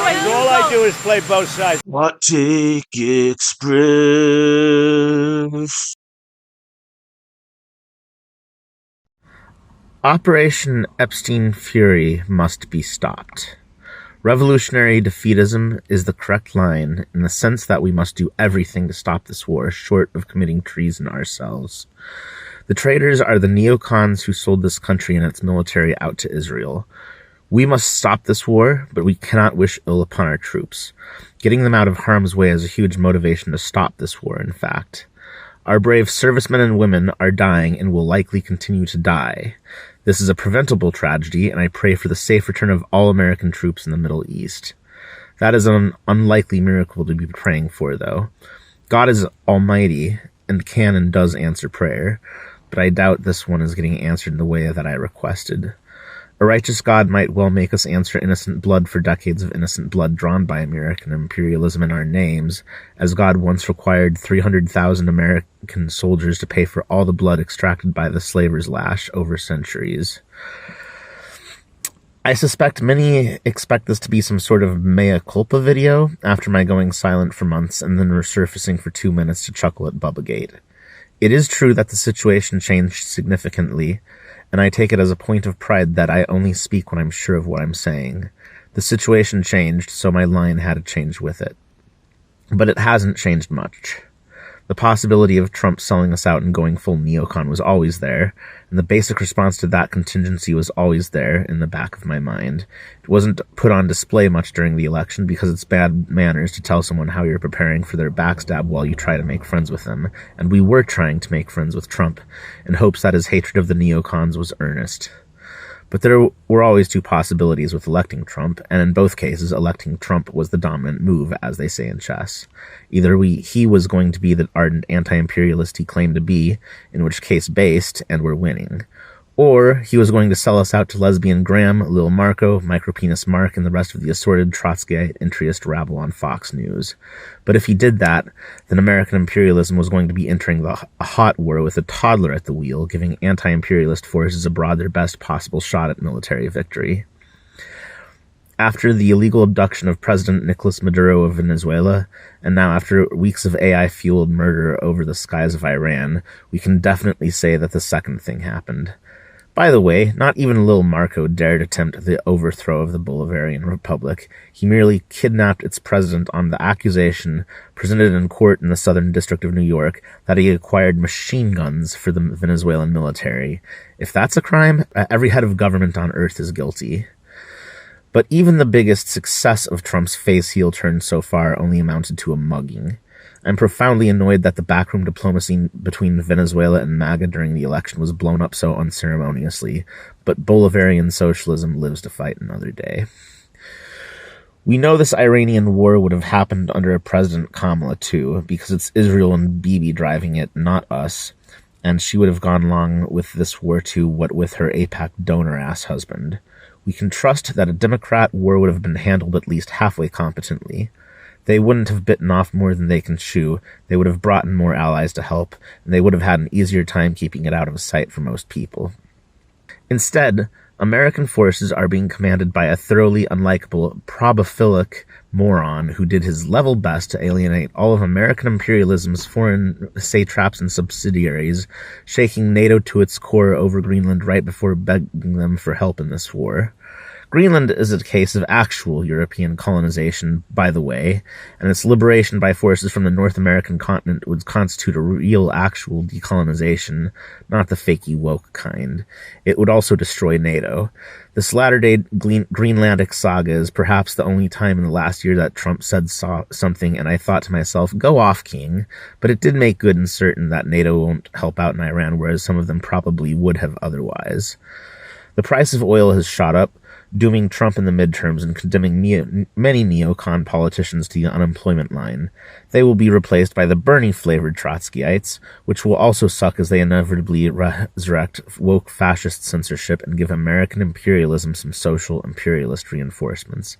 Because all I do is play both sides. Take Express. Operation Epstein Fury must be stopped. Revolutionary defeatism is the correct line in the sense that we must do everything to stop this war short of committing treason ourselves. The traitors are the neocons who sold this country and its military out to Israel. We must stop this war, but we cannot wish ill upon our troops. Getting them out of harm's way is a huge motivation to stop this war, in fact. Our brave servicemen and women are dying and will likely continue to die. This is a preventable tragedy, and I pray for the safe return of all American troops in the Middle East. That is an unlikely miracle to be praying for, though. God is almighty and can and does answer prayer, but I doubt this one is getting answered in the way that I requested. A righteous God might well make us answer innocent blood for decades of innocent blood drawn by American imperialism in our names, as God once required 300,000 American soldiers to pay for all the blood extracted by the slaver's lash over centuries. I suspect many expect this to be some sort of mea culpa video after my going silent for months and then resurfacing for 2 minutes to chuckle at Bubbagate. It is true that the situation changed significantly, and I take it as a point of pride that I only speak when I'm sure of what I'm saying. The situation changed, so my line had to change with it. But it hasn't changed much. The possibility of Trump selling us out and going full neocon was always there, and the basic response to that contingency was always there in the back of my mind. It wasn't put on display much during the election because it's bad manners to tell someone how you're preparing for their backstab while you try to make friends with them, and we were trying to make friends with Trump in hopes that his hatred of the neocons was earnest. But there were always two possibilities with electing Trump, and in both cases, electing Trump was the dominant move, as they say in chess. Either he was going to be the ardent anti-imperialist he claimed to be, in which case based, and we're winning. Or he was going to sell us out to lesbian Graham, Lil Marco, micropenis Mark, and the rest of the assorted Trotskyite interest rabble on Fox News. But if he did that, then American imperialism was going to be entering a hot war with a toddler at the wheel, giving anti-imperialist forces abroad their best possible shot at military victory. After the illegal abduction of President Nicolas Maduro of Venezuela, and now after weeks of AI-fueled murder over the skies of Iran, we can definitely say that the second thing happened. By the way, not even Lil Marco dared attempt the overthrow of the Bolivarian Republic. He merely kidnapped its president on the accusation presented in court in the Southern District of New York that he acquired machine guns for the Venezuelan military. If that's a crime, every head of government on earth is guilty. But even the biggest success of Trump's face heel turn so far only amounted to a mugging. I'm profoundly annoyed that the backroom diplomacy between Venezuela and MAGA during the election was blown up so unceremoniously, but Bolivarian socialism lives to fight another day. We know this Iranian war would have happened under a President Kamala too, because it's Israel and Bibi driving it, not us, and she would have gone along with this war too, what with her AIPAC donor-ass husband. We can trust that a Democrat war would have been handled at least halfway competently. They wouldn't have bitten off more than they can chew, they would have brought in more allies to help, and they would have had an easier time keeping it out of sight for most people. Instead, American forces are being commanded by a thoroughly unlikable, probaphilic moron who did his level best to alienate all of American imperialism's foreign satraps and subsidiaries, shaking NATO to its core over Greenland right before begging them for help in this war. Greenland is a case of actual European colonization, by the way, and its liberation by forces from the North American continent would constitute a real, actual decolonization, not the fakey woke kind. It would also destroy NATO. This latter-day Greenlandic saga is perhaps the only time in the last year that Trump said something, and I thought to myself, go off, King, but it did make good and certain that NATO won't help out in Iran, whereas some of them probably would have otherwise. The price of oil has shot up, dooming Trump in the midterms and condemning many neocon politicians to the unemployment line. They will be replaced by the Bernie-flavored Trotskyites, which will also suck as they inevitably resurrect woke fascist censorship and give American imperialism some social imperialist reinforcements.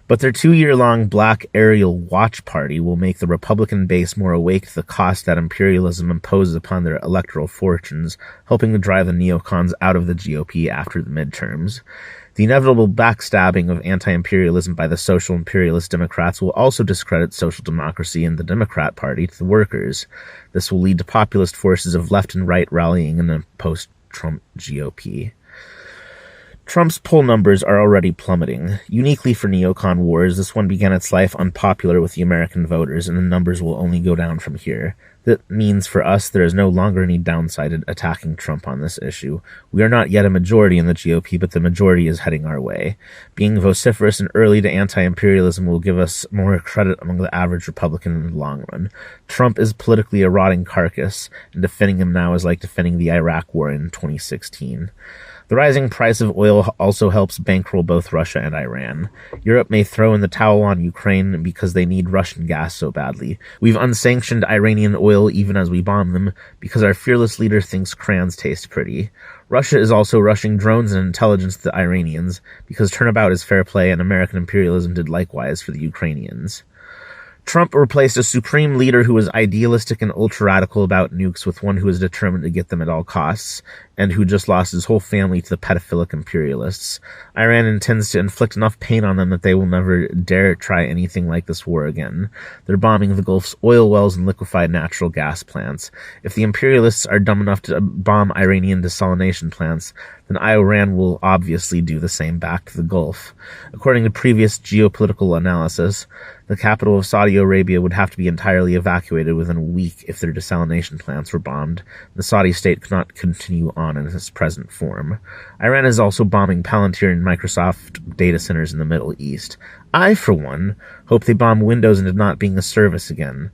But their 2-year-long Black Aerial Watch Party will make the Republican base more awake to the cost that imperialism imposes upon their electoral fortunes, helping to drive the neocons out of the GOP after the midterms. The inevitable backstabbing of anti-imperialism by the social imperialist Democrats will also discredit social democracy and the Democrat Party to the workers. This will lead to populist forces of left and right rallying in a post-Trump GOP. Trump's poll numbers are already plummeting. Uniquely for neocon wars, this one began its life unpopular with the American voters, and the numbers will only go down from here. That means for us there is no longer any downside in attacking Trump on this issue. We are not yet a majority in the GOP, but the majority is heading our way. Being vociferous and early to anti-imperialism will give us more credit among the average Republican in the long run. Trump is politically a rotting carcass, and defending him now is like defending the Iraq War in 2016. The rising price of oil also helps bankroll both Russia and Iran. Europe may throw in the towel on Ukraine because they need Russian gas so badly. We've unsanctioned Iranian oil even as we bomb them because our fearless leader thinks crayons taste pretty. Russia is also rushing drones and intelligence to the Iranians because turnabout is fair play and American imperialism did likewise for the Ukrainians. Trump replaced a supreme leader who was idealistic and ultra-radical about nukes with one who is determined to get them at all costs, and who just lost his whole family to the pedophilic imperialists. Iran intends to inflict enough pain on them that they will never dare try anything like this war again. They're bombing the Gulf's oil wells and liquefied natural gas plants. If the imperialists are dumb enough to bomb Iranian desalination plants, then Iran will obviously do the same back to the Gulf. According to previous geopolitical analysis, the capital of Saudi Arabia would have to be entirely evacuated within a week if their desalination plants were bombed. The Saudi state could not continue on in its present form. Iran is also bombing Palantir and Microsoft data centers in the Middle East. I, for one, hope they bomb Windows into not being a service again.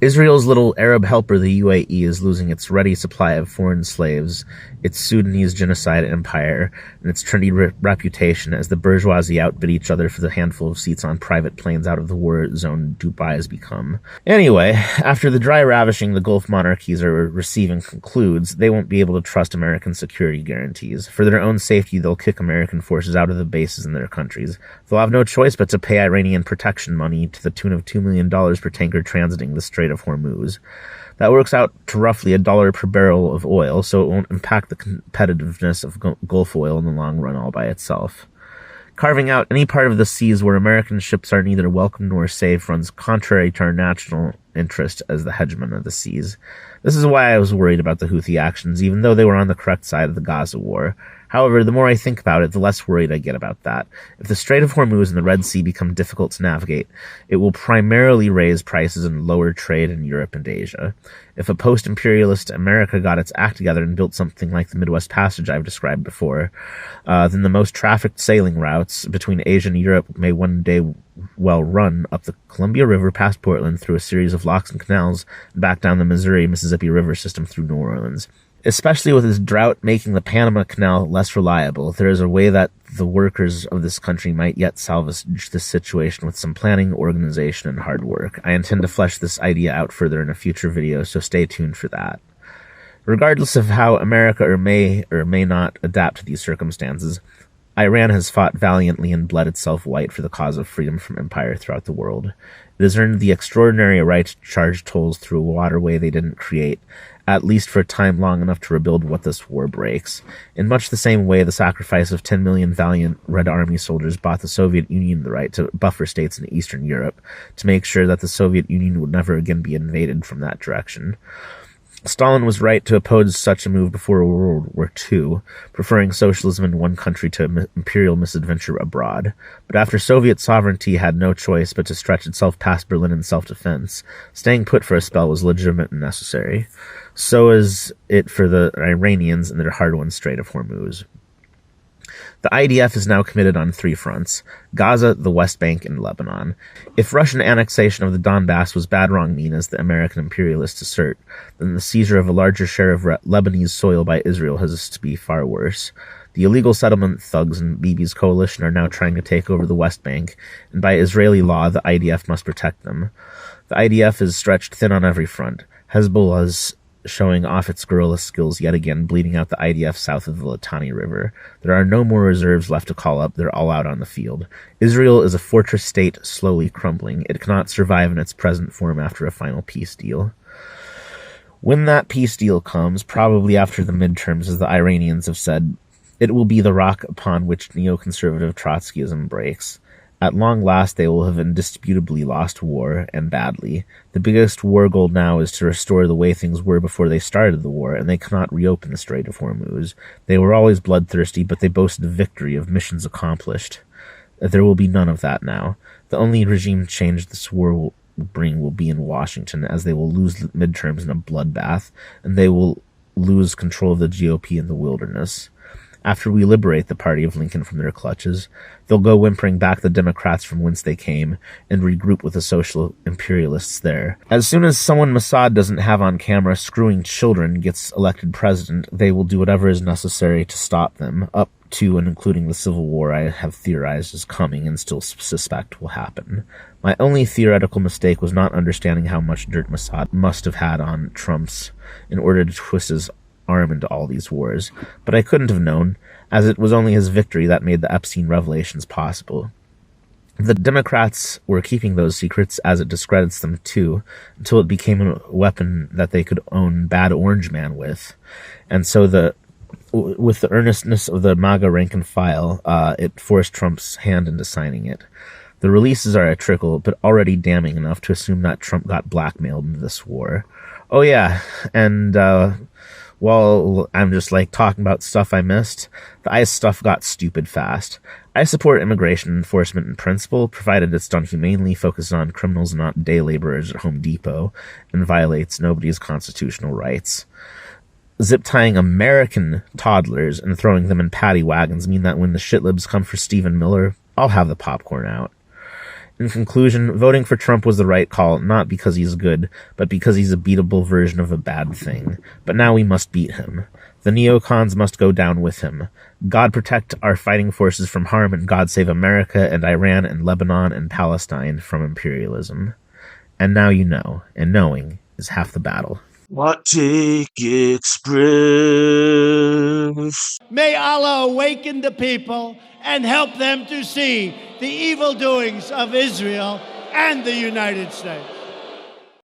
Israel's little Arab helper, the UAE, is losing its ready supply of foreign slaves, its Sudanese genocide empire, and its trendy reputation as the bourgeoisie outbid each other for the handful of seats on private planes out of the war zone Dubai has become. Anyway, after the dry ravishing the Gulf monarchies are receiving concludes, they won't be able to trust American security guarantees. For their own safety, they'll kick American forces out of the bases in their countries. They'll have no choice but to pay Iranian protection money to the tune of $2 million per tanker transiting the Strait of Hormuz. That works out to roughly $1 per barrel of oil, so it won't impact the competitiveness of Gulf oil in the long run all by itself. Carving out any part of the seas where American ships are neither welcome nor safe runs contrary to our national interest as the hegemon of the seas. This is why I was worried about the Houthi actions, even though they were on the correct side of the Gaza war. However, the more I think about it, the less worried I get about that. If the Strait of Hormuz and the Red Sea become difficult to navigate, it will primarily raise prices and lower trade in Europe and Asia. If a post-imperialist America got its act together and built something like the Midwest Passage I've described before, then the most trafficked sailing routes between Asia and Europe may one day well run up the Columbia River past Portland through a series of locks and canals and back down the Missouri-Mississippi River system through New Orleans. Especially with this drought making the Panama Canal less reliable, there is a way that the workers of this country might yet salvage this situation with some planning, organization, and hard work. I intend to flesh this idea out further in a future video, so stay tuned for that. Regardless of how America may or may not adapt to these circumstances, Iran has fought valiantly and bled itself white for the cause of freedom from empire throughout the world. It has earned the extraordinary right to charge tolls through a waterway they didn't create, at least for a time long enough to rebuild what this war breaks. In much the same way, the sacrifice of 10 million valiant Red Army soldiers bought the Soviet Union the right to buffer states in Eastern Europe to make sure that the Soviet Union would never again be invaded from that direction. Stalin was right to oppose such a move before World War II, preferring socialism in one country to imperial misadventure abroad. But after Soviet sovereignty had no choice but to stretch itself past Berlin in self-defense, staying put for a spell was legitimate and necessary. So is it for the Iranians and their hard-won Strait of Hormuz. The IDF is now committed on 3 fronts: Gaza, the West Bank, and Lebanon. If Russian annexation of the Donbass was bad, wrong, mean, as the American imperialists assert, then the seizure of a larger share of Lebanese soil by Israel has to be far worse. The illegal settlement thugs and Bibi's coalition are now trying to take over the West Bank, and by Israeli law, the IDF must protect them. The IDF is stretched thin on every front. Hezbollah's showing off its guerrilla skills yet again, bleeding out the IDF south of the Litani River. There are no more reserves left to call up. They're all out on the field. Israel is a fortress state slowly crumbling. It cannot survive in its present form after a final peace deal. When that peace deal comes, probably after the midterms, as the Iranians have said, It will be the rock upon which neoconservative Trotskyism breaks. At long last, they will have indisputably lost war, and badly. The biggest war goal now is to restore the way things were before they started the war, and they cannot reopen the Strait of Hormuz. They were always bloodthirsty, but they boasted of victory, of missions accomplished. There will be none of that now. The only regime change this war will bring will be in Washington, as they will lose midterms in a bloodbath, and they will lose control of the GOP in the wilderness. After we liberate the party of Lincoln from their clutches, they'll go whimpering back the Democrats from whence they came and regroup with the social imperialists there. As soon as someone Mossad doesn't have on camera screwing children gets elected president, they will do whatever is necessary to stop them, up to and including the Civil War I have theorized is coming and still suspect will happen. My only theoretical mistake was not understanding how much dirt Mossad must have had on Trump's in order to twist his arm into all these wars, but I couldn't have known, as it was only his victory that made the Epstein revelations possible. The Democrats were keeping those secrets, as it discredits them too, until it became a weapon that they could own Bad Orange Man with. And so with the earnestness of the MAGA rank and file, it forced Trump's hand into signing it. The releases are a trickle, but already damning enough to assume that Trump got blackmailed into this war. Oh yeah, and while I'm just talking about stuff I missed, the ICE stuff got stupid fast. I support immigration enforcement in principle, provided it's done humanely, focuses on criminals and not day laborers at Home Depot, and violates nobody's constitutional rights. Zip-tying American toddlers and throwing them in paddy wagons mean that when the shitlibs come for Stephen Miller, I'll have the popcorn out. In conclusion, voting for Trump was the right call, not because he's good, but because he's a beatable version of a bad thing. But now we must beat him. The neocons must go down with him. God protect our fighting forces from harm, and God save America and Iran and Lebanon and Palestine from imperialism. And now you know, and knowing is half the battle. Take Express. May Allah awaken the people and help them to see the evil doings of Israel and the United States.